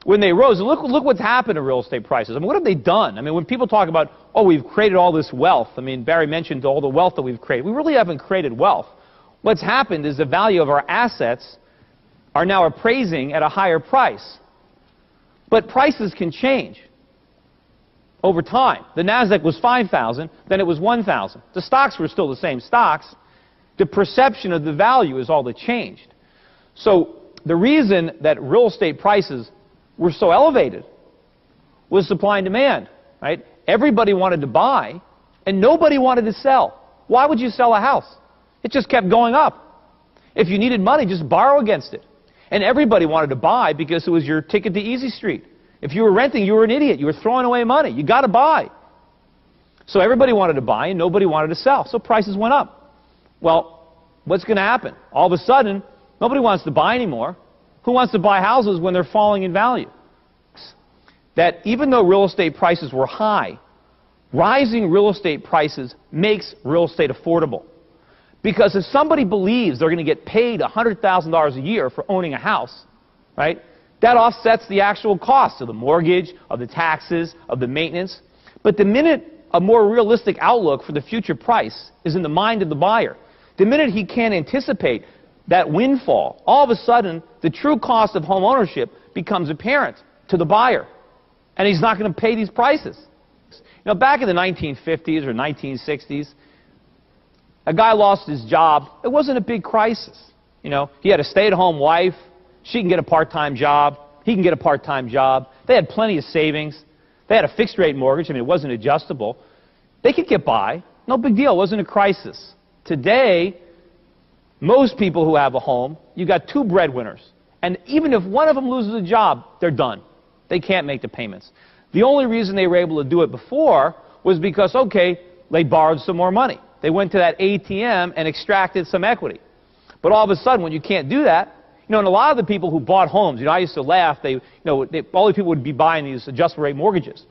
when they rose, look what's happened to real estate prices. I mean, what have they done? I mean, when people talk about, oh, we've created all this wealth, I mean, Barry mentioned all the wealth that we've created. We really haven't created wealth. What's happened is the value of our assets are now appraising at a higher price. But prices can change over time. The NASDAQ was 5,000, then it was 1,000. The stocks were still the same stocks. The perception of the value is all that changed. So the reason that real estate prices were so elevated was supply and demand, right? Everybody wanted to buy, and nobody wanted to sell. Why would you sell a house? It just kept going up. If you needed money, just borrow against it. And everybody wanted to buy because it was your ticket to Easy Street. If you were renting, you were an idiot. You were throwing away money. You got to buy. So everybody wanted to buy, and nobody wanted to sell. So prices went up. Well, what's going to happen? All of a sudden, nobody wants to buy anymore. Who wants to buy houses when they're falling in value? That even though real estate prices were high, rising real estate prices makes real estate affordable. Because if somebody believes they're going to get paid $100,000 a year for owning a house, right, that offsets the actual cost of the mortgage, of the taxes, of the maintenance. But the minute a more realistic outlook for the future price is in the mind of the buyer, the minute he can't anticipate that windfall, all of a sudden the true cost of home ownership becomes apparent to the buyer. And he's not going to pay these prices. You know, back in the 1950s or 1960s, a guy lost his job. It wasn't a big crisis. You know, he had a stay-at-home wife. She can get a part-time job. He can get a part-time job. They had plenty of savings. They had a fixed-rate mortgage. I mean, it wasn't adjustable. They could get by. No big deal. It wasn't a crisis. Today, most people who have a home, you've got two breadwinners. And even if one of them loses a job, they're done. They can't make the payments. The only reason they were able to do it before was because, okay, they borrowed some more money. They went to that ATM and extracted some equity. But all of a sudden, when you can't do that, you know, and a lot of the people who bought homes, you know, I used to laugh, all the people would be buying these adjustable rate mortgages.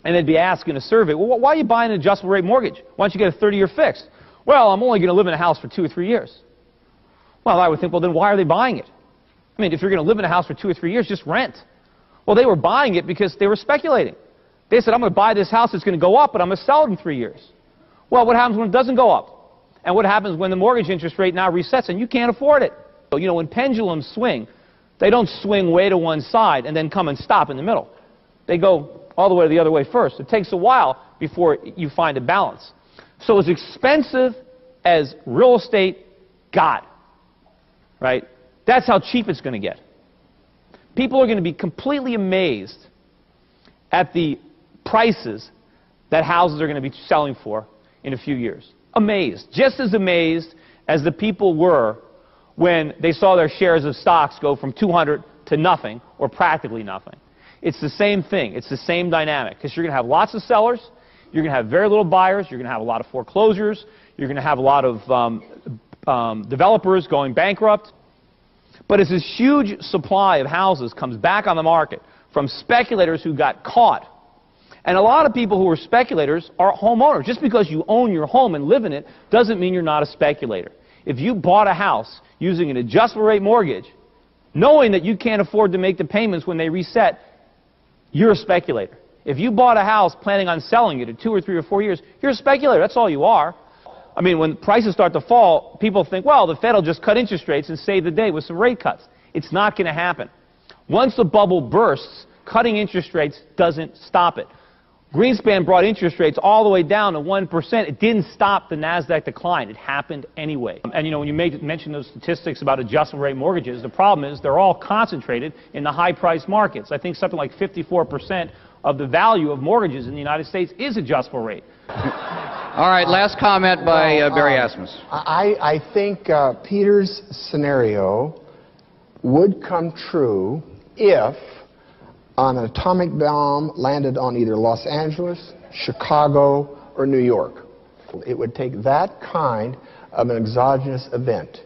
And they'd be asked in a survey, well, why are you buying an adjustable rate mortgage? Why don't you get a 30-year fixed? Well, I'm only going to live in a house for 2 or 3 years. Well, I would think, well, then why are they buying it? I mean, if you're going to live in a house for 2 or 3 years, just rent. Well, they were buying it because they were speculating. They said, I'm going to buy this house, it's going to go up, but I'm going to sell it in 3 years. Well, what happens when it doesn't go up? And what happens when the mortgage interest rate now resets and you can't afford it? So, you know, when pendulums swing, they don't swing way to one side and then come and stop in the middle. They go all the way to the other way first. It takes a while before you find a balance. So as expensive as real estate got, right, that's how cheap it's going to get. People are going to be completely amazed at the prices that houses are going to be selling for in a few years. Amazed. Just as amazed as the people were when they saw their shares of stocks go from 200 to nothing or practically nothing. It's the same thing. It's the same dynamic because you're going to have lots of sellers. You're going to have very little buyers. You're going to have a lot of foreclosures. You're going to have a lot of developers going bankrupt. But as this huge supply of houses comes back on the market from speculators who got caught, and a lot of people who are speculators are homeowners. Just because you own your home and live in it doesn't mean you're not a speculator. If you bought a house using an adjustable rate mortgage, knowing that you can't afford to make the payments when they reset, you're a speculator. If you bought a house planning on selling it in 2 or 3 or 4 years, you're a speculator. That's all you are. I mean, when prices start to fall, people think, well, the Fed will just cut interest rates and save the day with some rate cuts. It's not going to happen. Once the bubble bursts, cutting interest rates doesn't stop it. Greenspan brought interest rates all the way down to 1%. It didn't stop the NASDAQ decline. It happened anyway. And, you know, when you mention those statistics about adjustable rate mortgages, the problem is they're all concentrated in the high-priced markets. I think something like 54% of the value of mortgages in the United States is adjustable rate. All right, last comment by Barry Asmus. I think Peter's scenario would come true if an atomic bomb landed on either Los Angeles, Chicago, or New York. It would take that kind of an exogenous event